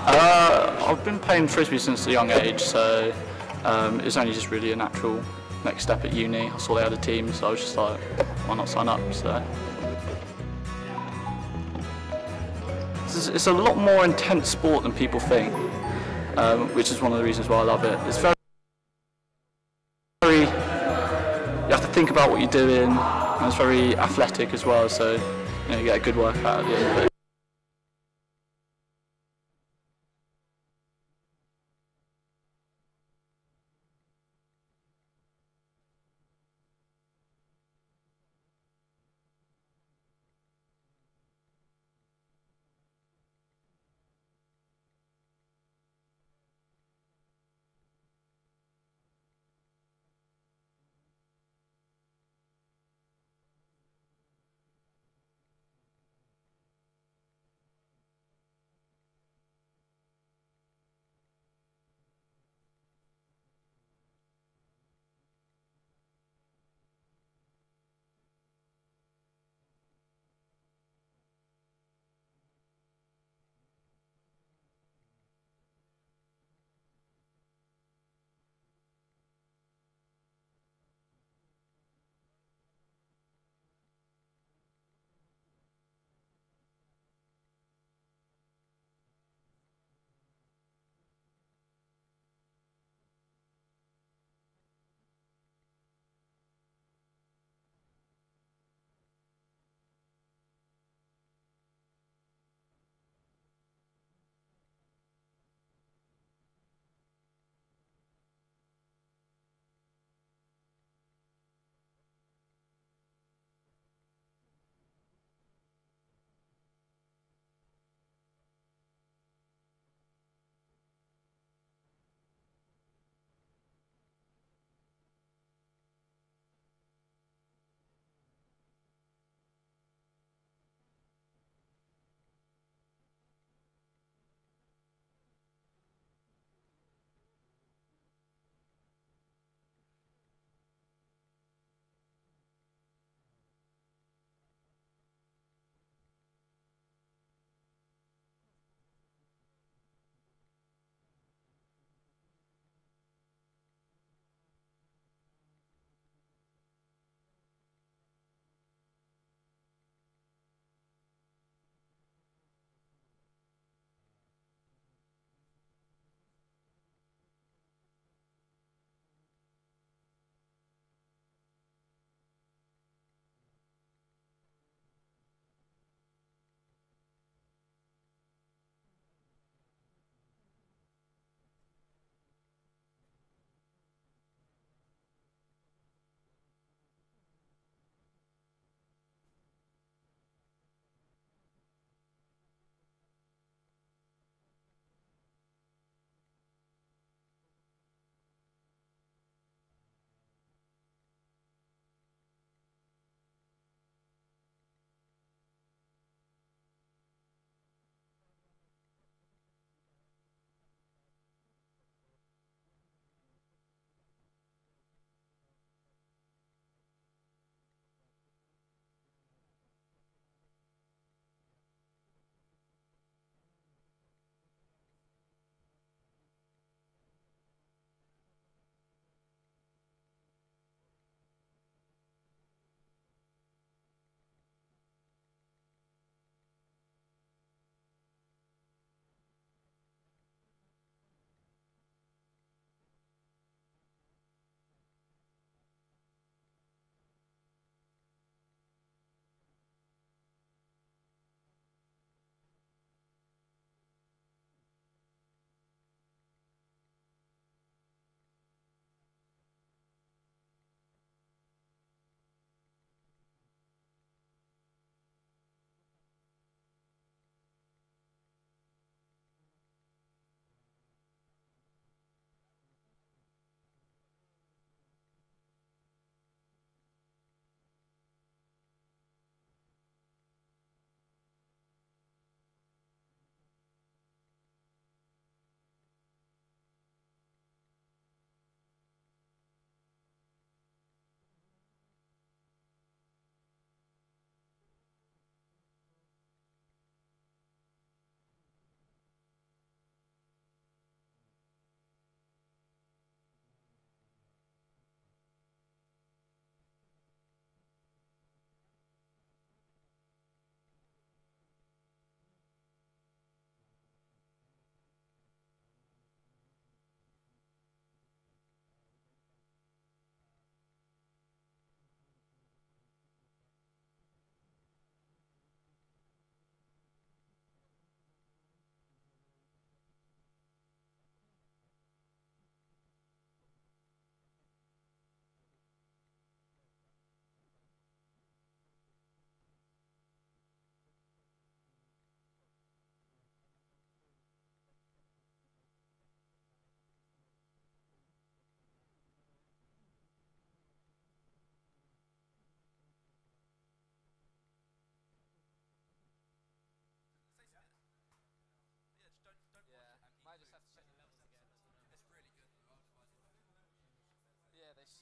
I've been playing frisbee since a young age, so it's only just really a natural next step at uni. I saw they had a team, so I was just like, why not sign up? So it's a lot more intense sport than people think, which is one of the reasons why I love it. It's very you have to think about what you're doing, and it's very athletic as well. So you get a good workout at the end of it.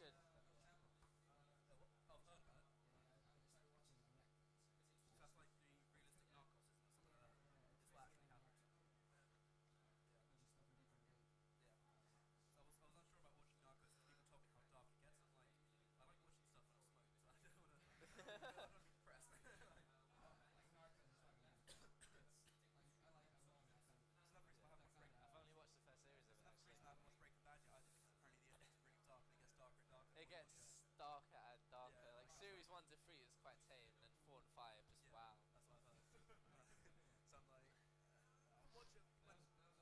should. I've heard about it. That's like the realistic Narcos, isn't it? Something like that. It's what actually happened. Yeah. So I was unsure about watching Narcos. People told me how dark it gets. I'm like, I like watching stuff when I smoke, so I don't want to. I don't want to be depressed. It's another reason I haven't watched Breaking Bad. I've only watched the first series of it. That's the reason I haven't watched Breaking Bad yet either, because apparently the ending's really dark and it gets darker and darker. It gets darker and darker. Yeah, like series 1 to 3 is quite tame, and then 4 and 5 just wow. That's what I've heard. So I'm like, I'll watch it when I feel like it.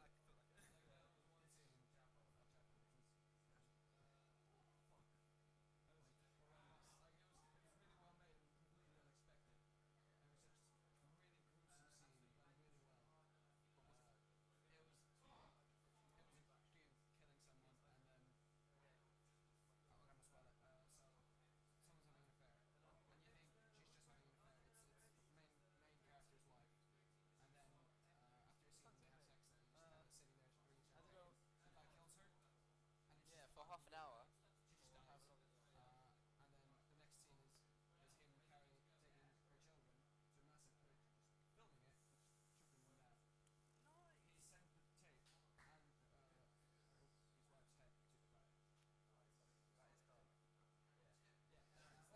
Yeah, for half an hour.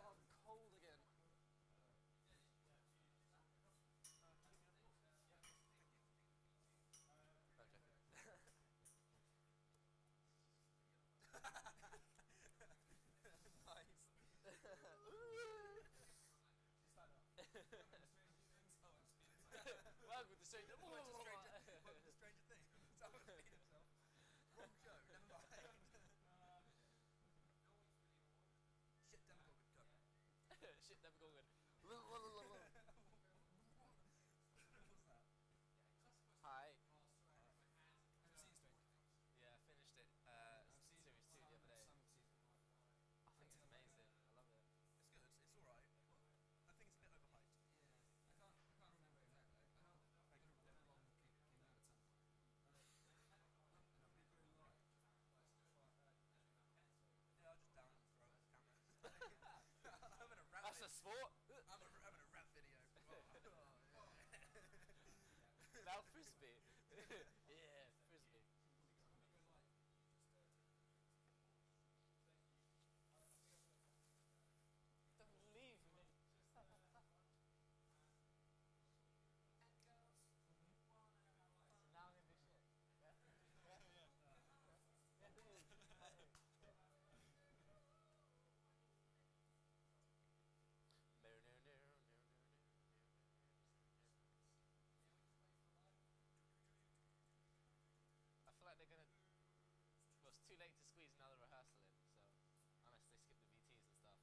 Oh, I'm cold again. No, joking. Nice. Welcome to Stranger Welcome to Stranger Things. Someone's beat himself. Wrong show, never mind. Shit, Demogorgon, go. Shit, never go good. What's that? Hi. Have you seen Stranger Things? Yeah, I finished it. Series 2 the other day. I think it's amazing. I love it. It's good, it's alright. I think it's a bit overhyped. I can't remember exactly. I know Everlong came out at some point. Yeah, I'll just down and throw it at the camera. I'm in a rap That's a sport. I'm in a rap video. Oh, yeah. Now frisbee. Yeah, frisbee. Don't leave me. Now I'm gonna do shit. Yeah? Yeah, do it. I feel like they're gonna. Well, it's too late to squeeze another rehearsal in, so unless they skip the VTs and stuff.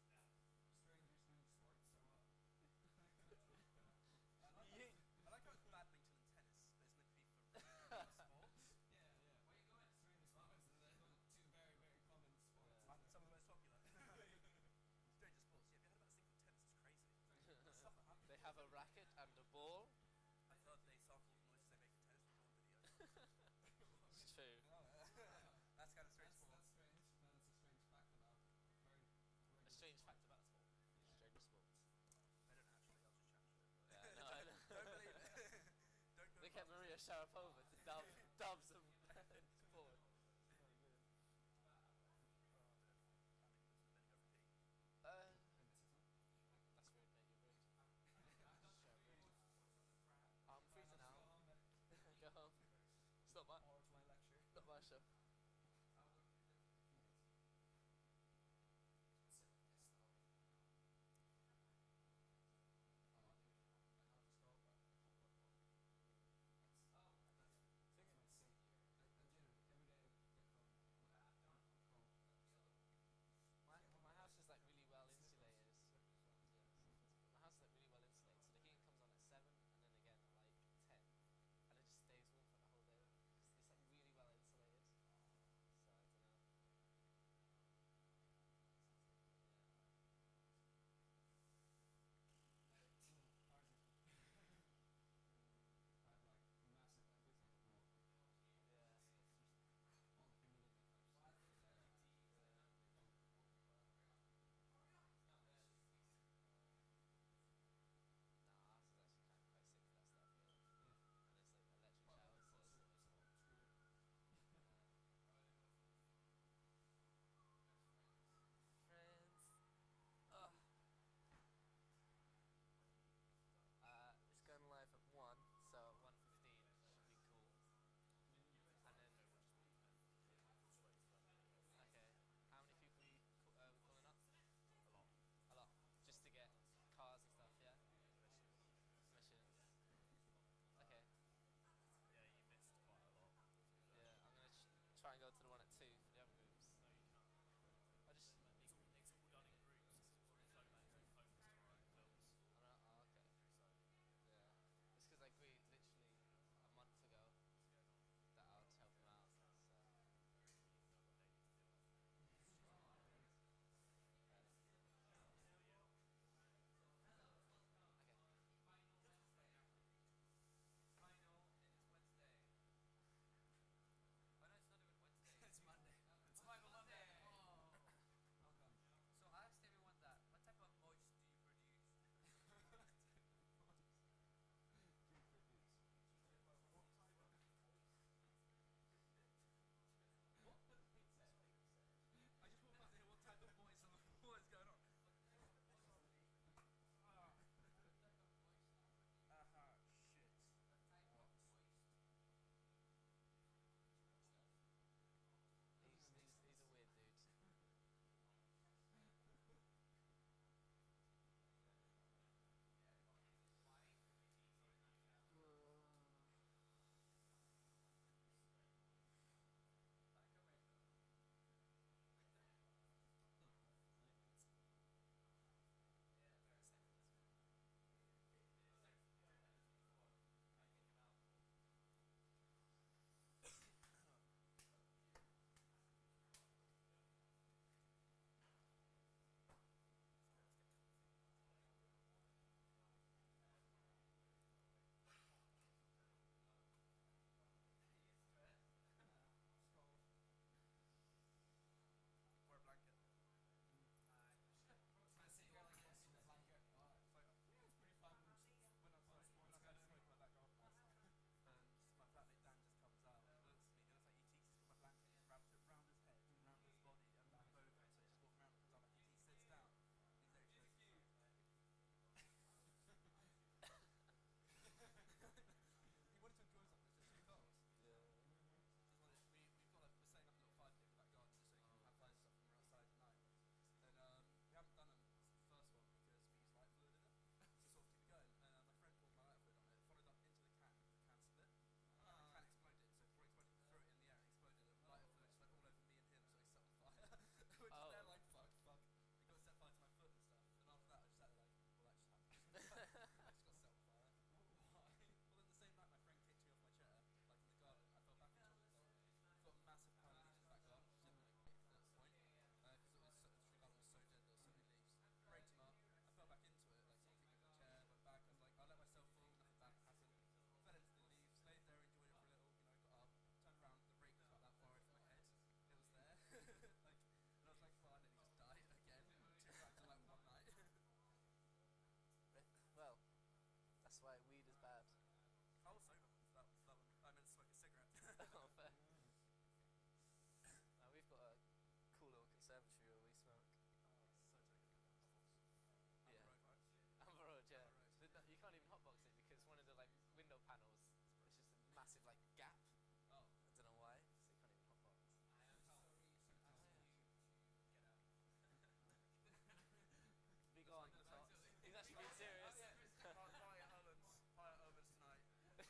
Is this just strangers doing sports or what? I like how it's badminton and tennis, but it's meant to be for regular sports. Yeah. Well, you go into stranger sports and they're two very, very common sports. Some of the most popular. Stranger sports. Yeah, have you heard about this thing called tennis? It's crazy. The stuff that happens. They have a racket and a ball. I thought they sample the noises they make in tennis from videos. It's true. That's kind of strange sport. That's strange. That's a strange fact about A strange fact about sport. Stranger sports. I don't actually, I'll just chat shit. Yeah, no, I know. Don't believe it. Don't go Look at Maria Sharapova to dub some sport. That's rude, mate. You're rude. So rude. I'm freezing now. Go home. It's not my. Or to my lecture. Not my show. My house is like really well insulated. My house is like really well insulated, so the heating comes on at 7 and then again at like 10, and it just stays warm for the whole day. It's like really well insulated.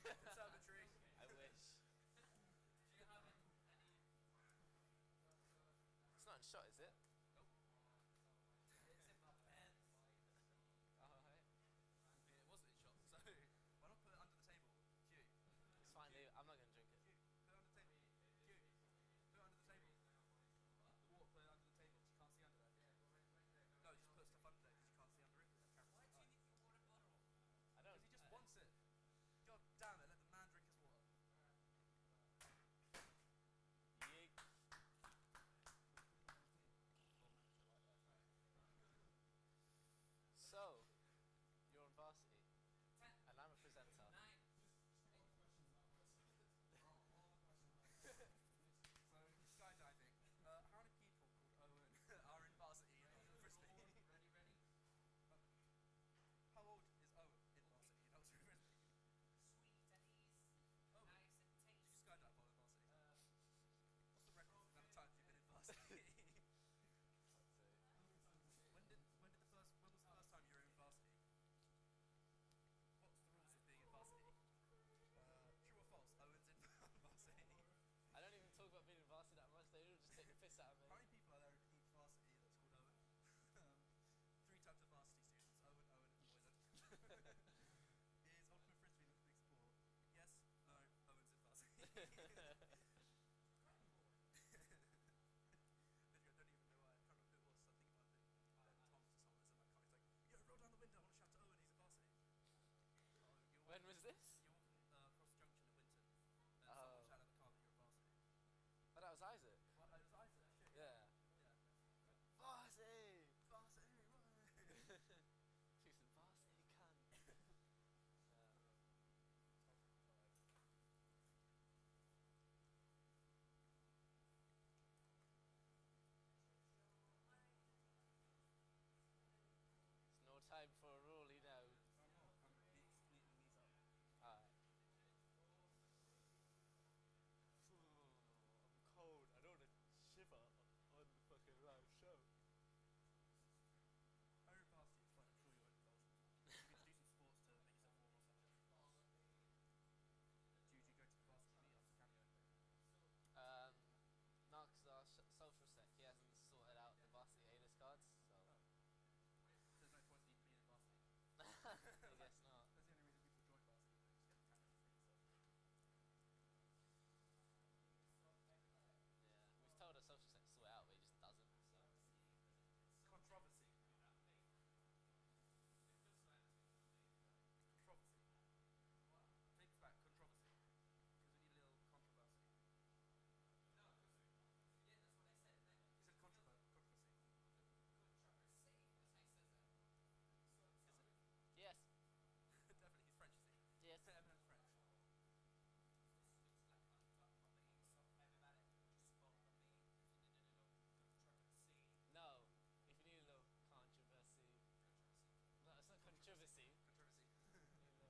Conservatory. I wish. Do you have any? It's not in shot, is it? It's in my pants. Alright. Yeah, it wasn't in shot, so why not put it under the table? Q. It's fine, leave it. I'm not gonna drink it. Q. Put it under the table. Q. Put it under the table. The water, put it under the table. You can't see under there. No, just put stuff under there because you can't see under it. Why do you need your water bottle? I don't. Because he just wants it. God damn it, let the man drink his water. Yeek. So, you're on varsity, and I'm a presenter. So, skydiving. How many people called Owen are in varsity in Frisbee? Ready? How old is Owen in varsity in Frisbee? Sweet and ease. Oh, Nice and did you tasty. skydive while in varsity? What's the record for the amount of times you've been in varsity? when was the first time you were in varsity? What's the rules of being in varsity? True or false? Owen's in varsity. I don't even talk about being in varsity that much. They all just take the piss out of me. How many people are there in each varsity that's called Owen? 3 types of varsity students: Owen, and Poison. Is ultimate frisbee a big sport? Yes, no. Owen's in varsity. I don't even know why. I can't remember who it was. I think it might have been Ben Thomas or someone. And that he's like, "Yo, roll down the window. I want to shout to Owen. He's in varsity." When was this? You're walking across the junction at Winton, and Oh. someone shouted at the car that you're in varsity. Oh, that was Isaac. What? Oh, it was Isaac. Shit. Yeah. Varsity! Varsity. Right. She's in varsity, cunt. It's no time for a rule, you know. I'm meeting these up. Alright. I'm cold. I don't want to shiver on the fucking live show. Higher varsity is fun. I'm sure you won't indulge. You can do some sports to make yourself warm or something. Do you go to the varsity meetups, cameo? No, because our social sec, he hasn't sorted out the varsity anus cards, so. There's no point in you being in varsity. I guess not. That's the only reason people join varsity. They just get the cameo for free. Yeah, we've told our social sec to sort it out, but he just doesn't, so. Controversy. Controversy. Take us back. Controversy. Because we need a little controversy. No, yeah, that's what I said. You said controversy. Controversy. That's how he says it. Is it? Yes. Definitely, he's French, is he? Yes. Eminent French. This looks like I'm being so everybody just follow me. If you did a little controversy. No. If you need a little controversy. No, it's not controversy. Controversy. You need a little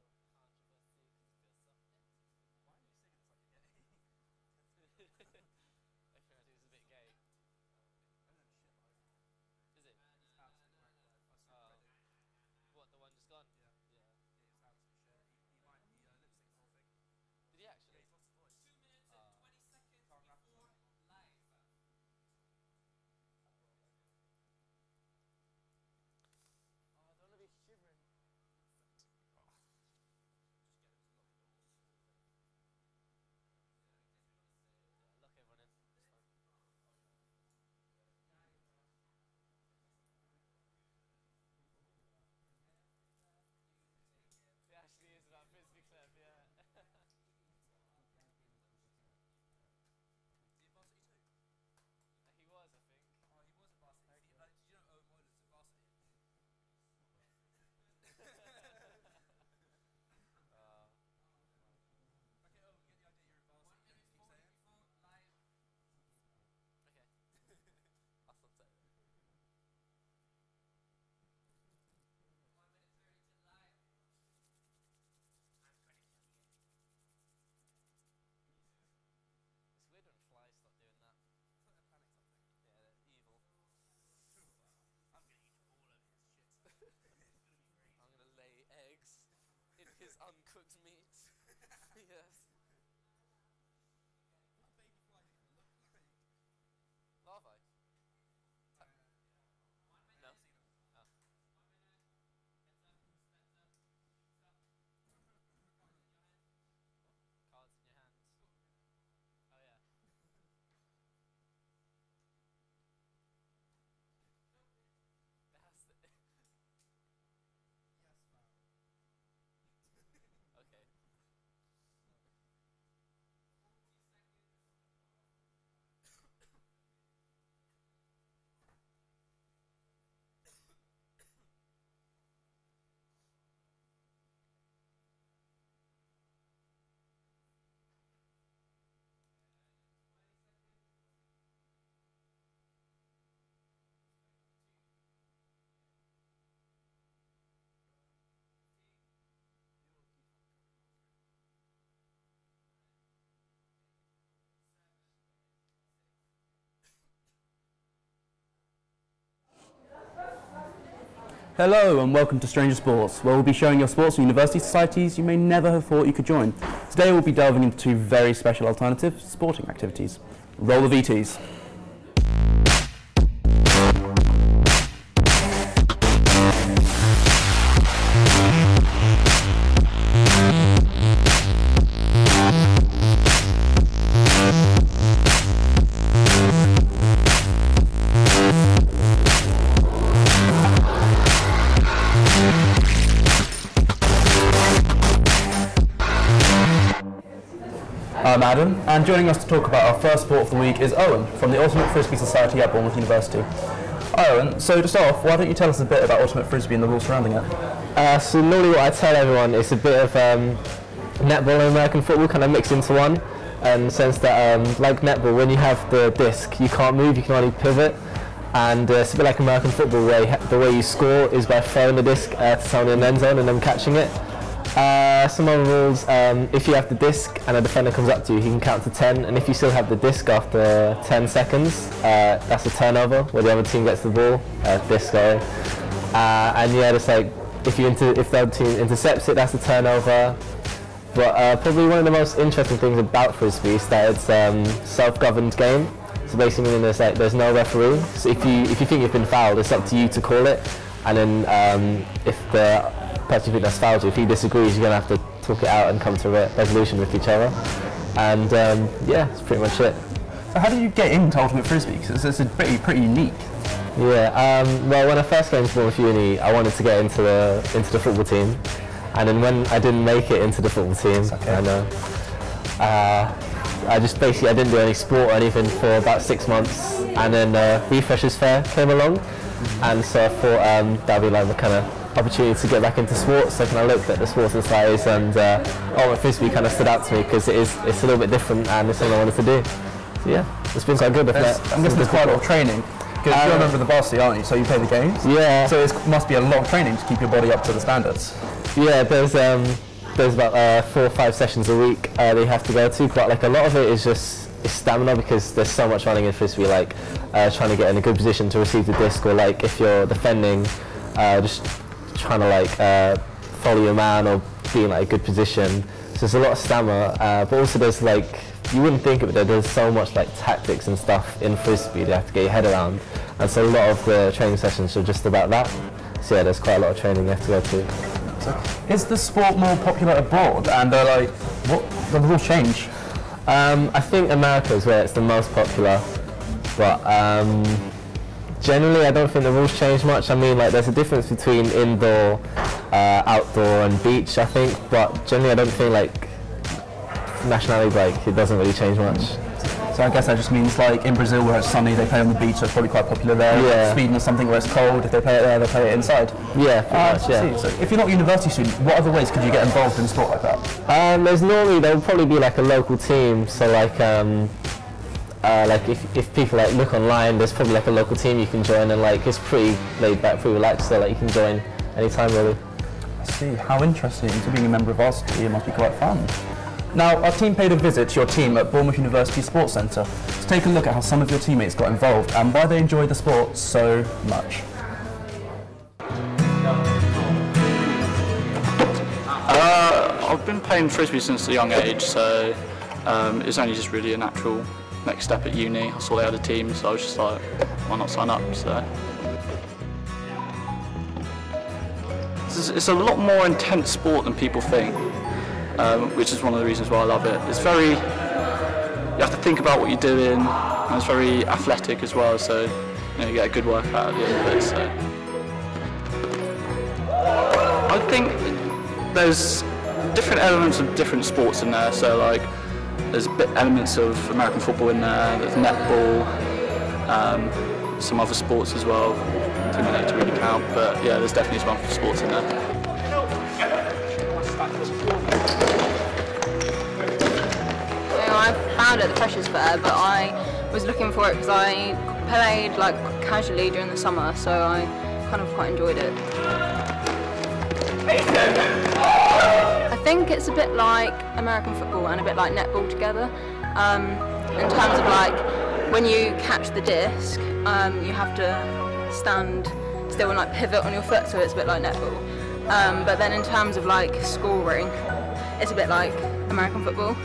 controversy because you feel something. Why are you singing this like you're gay? Everything I do is a bit gay. Eminent shit life. Is it? It's absolutely wank life. I saw Oh. Reddit. What, the one just gone? Yeah. Yeah. Yeah, it's absolute shit. He lip synced the whole thing. Did he Yeah, actually? he's lost his voice. 2 minutes Ah. and 20 seconds Can't rap. before live. Oh, I don't want to be shivering. Just get him to lock the doors. Yeah, lock everyone in. It's fine. It actually is about Frisbee Club, yeah. Is he in varsity too? He was, I think. Oh, he was in varsity. Okay. Did you know Owen Moylan's in varsity? Uh, Okay, Owen, we get the idea you're in 1 varsity. minute Keep 40 saying. before live. okay. I'll stop saying it. 1 minute 30 to live. I'm gonna kill you. It's weird when flies stop doing that. It's like they're planning something. Yeah, they're evil. I'm gonna eat all of his shit. It's gonna be great. I'm gonna lay eggs in his uncooked meat. Yes. Larvae? No? Oh. Cards in your hands. Oh yeah. That's it. Okay. Hello and welcome to Stranger Sports, where we'll be showing your sports and university societies you may never have thought you could join. Today we'll be delving into two very special alternative sporting activities. Roll the VTs. I'm Adam, and joining us to talk about our first sport of the week is Owen from the Ultimate Frisbee Society at Bournemouth University. Hi Owen, so to start off, why don't you tell us a bit about Ultimate Frisbee and the rules surrounding it? So normally what I tell everyone is a bit of netball and American football kind of mixed into one, in the sense that like netball, when you have the disc you can't move, you can only pivot, and it's a bit like American football where the way you score is by throwing the disc to someone in the end zone and then catching it. Some other rules, if you have the disc and a defender comes up to you, he can count to 10, and if you still have the disc after 10 seconds, that's a turnover, where the other team gets the ball, disc going. And yeah, just like, if the other team intercepts it, that's a turnover. But probably one of the most interesting things about Frisbee is that it's self-governed game. So basically meaning there's no referee. So if you think you've been fouled, it's up to you to call it. And then if the person you think that's fouled you, if he disagrees, you're going to have to talk it out and come to a resolution with each other. And yeah, that's pretty much it. So how did you get into Ultimate Frisbee? Because it's pretty unique. Yeah, well when I first came to Bournemouth Uni, I wanted to get into the football team. And then when I didn't make it into the football team, I just basically, I didn't do any sport or anything for about 6 months. And then Refreshers Fair came along. And so I thought that'd be like the kind of opportunity to get back into sports. So I looked at the sports societies, and Ultimate Frisbee kind of stood out to me because it's a little bit different and it's something I wanted to do. So yeah, it's been quite good. I'm guessing there's quite a lot of training. Because you're a member of the varsity, aren't you? So you play the games? Yeah. So it must be a lot of training to keep your body up to the standards. Yeah, there's about 4 or 5 sessions a week they have to go to, but like a lot of it is just stamina, because there's so much running in Frisbee, like trying to get in a good position to receive the disc, or like if you're defending, just trying to like follow your man or be in like a good position. So there's a lot of stamina, but also there's like, you wouldn't think of it, there's so much like tactics and stuff in Frisbee that you have to get your head around, and so a lot of the training sessions are just about that. So yeah, there's quite a lot of training you have to go to. So is the sport more popular abroad, and like, what the rules change? I think America is where it's the most popular, but generally I don't think the rules change much. I mean, like, there's a difference between indoor, outdoor and beach, I think, but generally I don't think like nationality break, it doesn't really change much. So I guess that just means like in Brazil where it's sunny, they play on the beach, so it's probably quite popular there. Yeah. Sweden is something where it's cold, if they play it there, they play it inside. Yeah, pretty much, yeah. So if you're not a university student, what other ways could you get involved in sport like that? There'll probably be like a local team, so like if people like look online, there's probably like a local team you can join, and like it's pretty laid back, pretty relaxed, so like you can join anytime really. I see, how interesting. So being a member of varsity, it must be quite fun. Now, our team paid a visit to your team at Bournemouth University Sports Centre to take a look at how some of your teammates got involved and why they enjoy the sport so much. I've been playing frisbee since a young age, so it's only just really a natural next step at uni. I saw they had a team, so I was just like, why not sign up? So it's a lot more intense sport than people think, which is one of the reasons why I love it. It's very, you have to think about what you're doing, and it's very athletic as well, so you get a good workout at the end of it. So I think there's different elements of different sports in there. So like, there's elements of American football in there. There's netball, some other sports as well. Too many to really count, but yeah, there's definitely some other sports in there. I found it at the Freshers' Fair, but I was looking for it because I played like casually during the summer, so I kind of quite enjoyed it. I think it's a bit like American football and a bit like netball together, in terms of like when you catch the disc, you have to stand still and like pivot on your foot, so it's a bit like netball. But then in terms of like scoring, it's a bit like American football.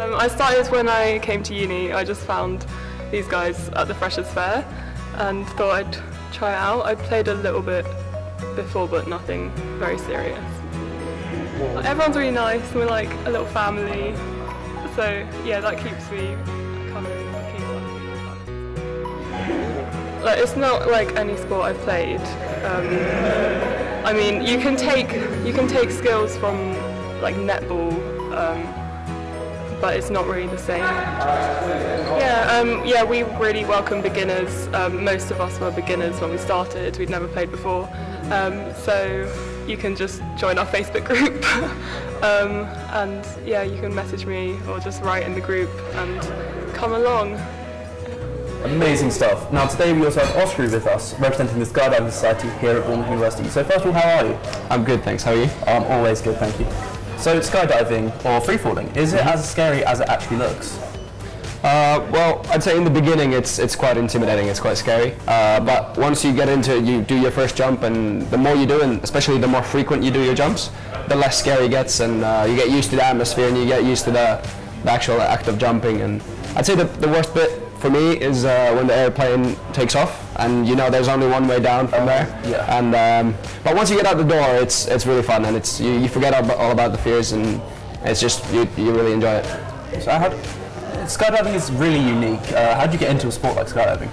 I started when I came to uni. I just found these guys at the Freshers' Fair and thought I'd try it out. I played a little bit before, but nothing very serious. Everyone's really nice, and we're like a little family, so yeah, that keeps me coming. Like, it's not like any sport I've played. I mean, you can take skills from like netball, but it's not really the same. Yeah, we really welcome beginners. Most of us were beginners when we started. We'd never played before, so you can just join our Facebook group, and yeah, you can message me or just write in the group and come along. Amazing stuff. Now today we also have Oscar with us, representing the Skydiving Society here at Bournemouth University. So first of all, how are you? I'm good, thanks. How are you? I'm always good, thank you. So skydiving, or freefalling, is it as scary as it actually looks? Well, I'd say in the beginning it's quite intimidating, it's quite scary. But once you get into it, you do your first jump, and the more you do, and especially the more frequent you do your jumps, the less scary it gets, and you get used to the atmosphere and you get used to the actual act of jumping. And I'd say the worst bit for me is when the airplane takes off, and you know there's only one way down from there. Yeah. And but once you get out the door, it's really fun, and it's you forget all about the fears, and it's just you really enjoy it. So skydiving is really unique. How did you get into a sport like skydiving?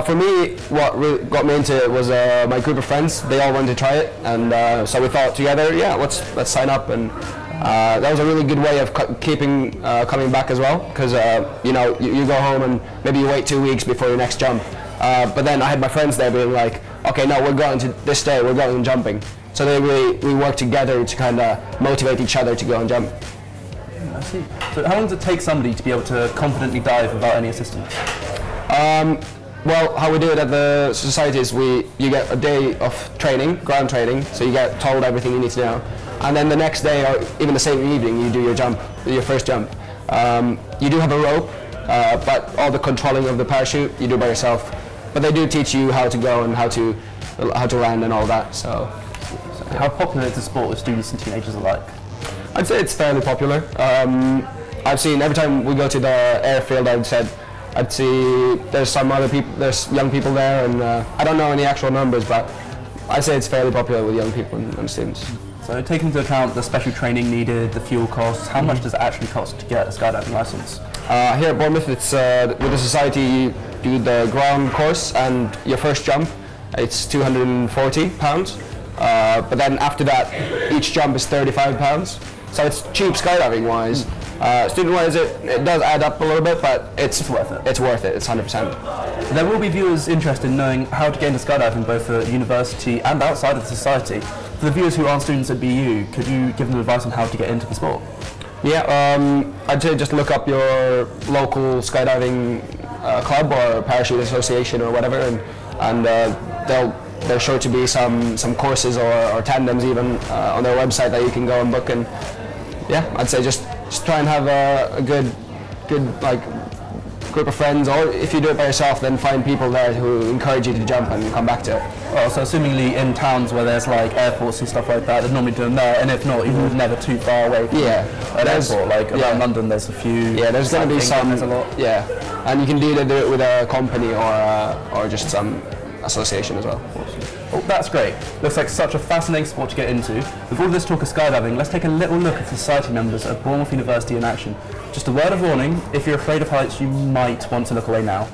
For me, what really got me into it was my group of friends. They all wanted to try it, and so we thought together, yeah, let's sign up. And that was a really good way of keeping coming back as well, because you know you go home and maybe you wait 2 weeks before your next jump. But then I had my friends there being like, okay, no, we're going to this day, we're going jumping. So we worked together to kind of motivate each other to go and jump. I see. So how long does it take somebody to be able to confidently dive without any assistance? Well, how we do it at the society is you get a day of training, ground training, so you get told everything you need to know. And then the next day, or even the same evening, you do your first jump. You do have a rope, but all the controlling of the parachute, you do by yourself. But they do teach you how to go and how to land and all that. So how popular is the sport with students and teenagers alike? I'd say it's fairly popular. I've seen every time we go to the airfield, I'd see there's some other people, there's young people there, and I don't know any actual numbers, but I'd say it's fairly popular with young people and students. So taking into account the special training needed, the fuel costs, how much does it actually cost to get a skydiving license? Here at Bournemouth, it's with the society you do the ground course and your first jump, it's £240. But then after that, each jump is £35. So it's cheap skydiving wise. Student wise, it does add up a little bit, but it's worth it. It's worth it. It's 100%. There will be viewers interested in knowing how to get into skydiving both at university and outside of the society. For the viewers who aren't students at BU, could you give them advice on how to get into the sport? Yeah, I'd say just look up your local skydiving club or parachute association or whatever, and there's sure to be some courses or tandems even on their website that you can go and book. And yeah, I'd say just try and have a good like group of friends, or if you do it by yourself, then find people there who encourage you to jump and come back to it. Well, so assumingly in towns where there's like airports and stuff like that, they're normally doing that, and if not, you're never too far away from an airport. Like around London, there's a few. Yeah, there's going to be some. There's a lot. Yeah, and you can either do it with a company or just some association as well. Oh, that's great. Looks like such a fascinating sport to get into. With all this talk of skydiving, let's take a little look at society members at Bournemouth University in action. Just a word of warning, if you're afraid of heights, you might want to look away now.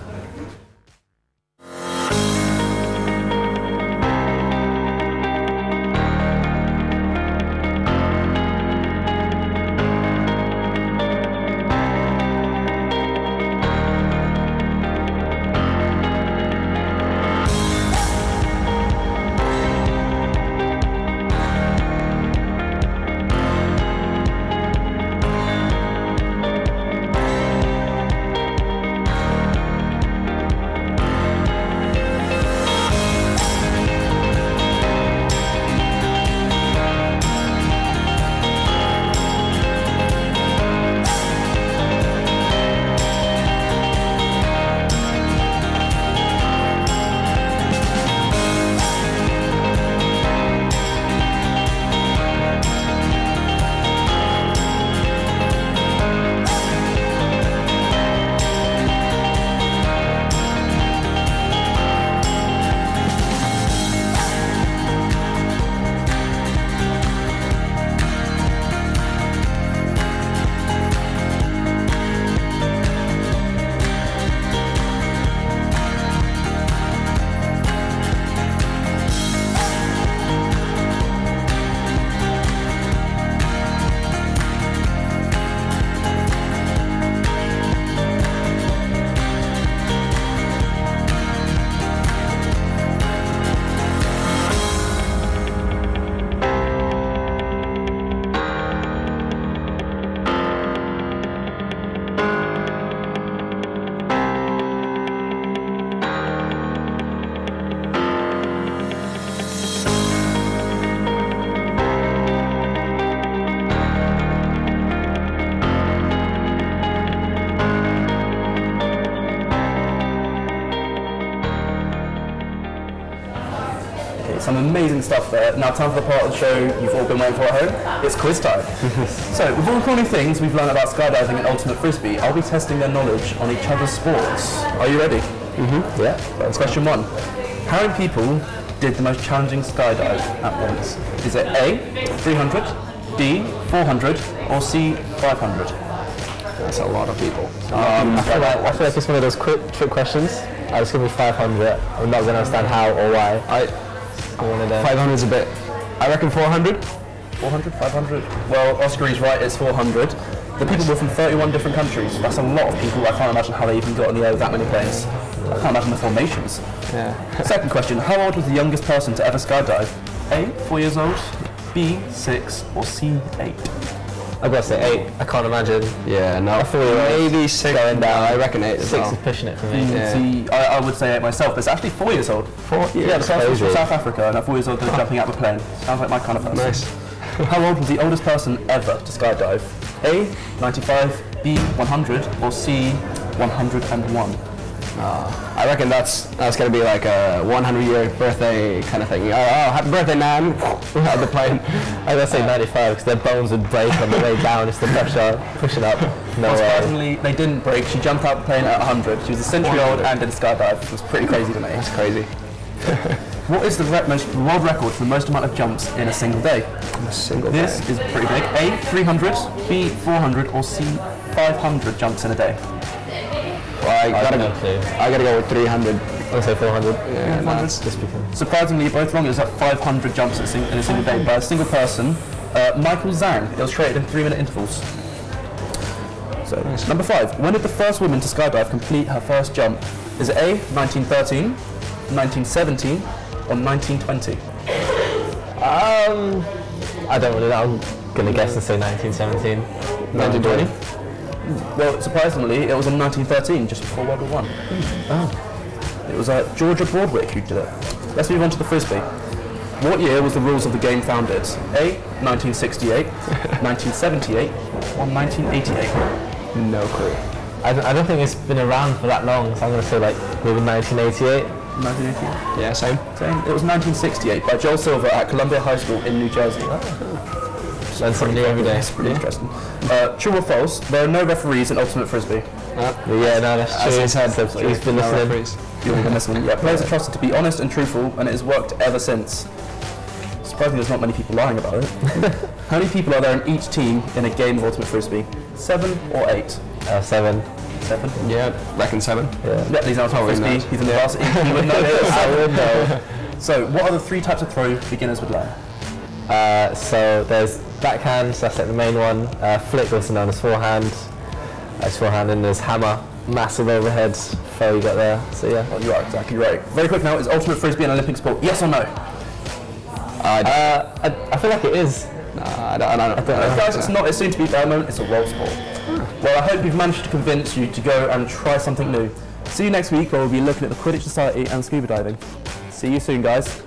Some amazing stuff there. Now time for the part of the show you've all been waiting for at home. It's quiz time. So with all the corny things we've learned about skydiving and ultimate frisbee, I'll be testing their knowledge on each other's sports. Are you ready? Yeah. That's question 1. How many people did the most challenging skydive at once? Is it A, 300, B, 400, or C, 500? That's a lot of people. I feel like it's one of those quick trick questions. I was going to be 500. I'm not going to understand how or why. 500 is a bit. I reckon 400. 400, 500? Well, Oscar is right, it's 400. The people were from 31 different countries. That's a lot of people. I can't imagine how they even got in the air with that many planes. I can't imagine the formations. Yeah. Second question, how old was the youngest person to ever skydive? A, 4 years old, B, 6, or C, 8? I've got to say 8. I can't imagine. Yeah, no. Maybe 6 going down. I reckon 8 as 6 well. is pushing it for me. Yeah. See, I would say 8 myself, but it's actually 4 years old. 4 years? Yeah, the person was from crazy. South Africa, and at 4 years old they're jumping out of a plane. Sounds like my kind of person. Nice. How old was the oldest person ever to skydive? A, 95, B, 100, or C, 101? I reckon that's going to be like a 100-year birthday kind of thing. Oh, happy birthday, Nan! Out the plane. I gotta say 95 because their bones would break on the way down. It's the pressure pushing up. No Well, way. surprisingly, they didn't break. She jumped out the plane at 100. She was a century old and did a skydive. It was pretty crazy to me. That's crazy. What is the world record for the most amount of jumps in a single day? A single This day. is pretty big. A, 300, B, 400, or C, 500 jumps in a day? Well, I no clue. gotta go with 300. I'll say 400. Yeah, no. Just because. Surprisingly, you're both wrong. It was like 500 jumps in a single day by a single person. Michael Zhang, illustrated in 3-minute intervals. So, number 5. When did the first woman to skydive complete her first jump? Is it A, 1913, 1917, or 1920? I don't really know. I'm gonna guess and say 1917. 1920? Well, surprisingly, it was in 1913, just before World War I. Oh. It was Georgia Broadwick who did it. Let's move on to the frisbee. What year was the rules of the game founded? A, 1968, 1978, or 1988? No clue. I don't think it's been around for that long, so I'm going to say like maybe 1988. 1988? Yeah, same. It was 1968 by Joel Silver at Columbia High School in New Jersey. Learn something new every day. That's pretty interesting. True or false, there are no referees in Ultimate Frisbee. Yeah, no, that's true. He's been listening. You've been listening. Yeah, players are trusted to be honest and truthful, and it has worked ever since. Surprisingly, there's not many people lying about it. How many people are there in each team in a game of Ultimate Frisbee? 7 or 8? 7. 7? Yeah, reckon 7. Yeah, he's on Probably Frisbee. not. He's in the varsity. He would know this. I would know. So, what are the 3 types of throw beginners would learn? So there's backhand, so that's like the main one. Flick, also known as forehand. Forehand, and there's hammer. Massive overhead throw you got there. So yeah. Oh, you are exactly right. Very quick now, is Ultimate Frisbee an Olympic sport? Yes or no? I feel like it is. I don't know. Guys, it's not. It's soon to be at the moment. It's a world sport. Well, I hope we've managed to convince you to go and try something new. See you next week, where we'll be looking at the Quidditch Society and scuba diving. See you soon, guys.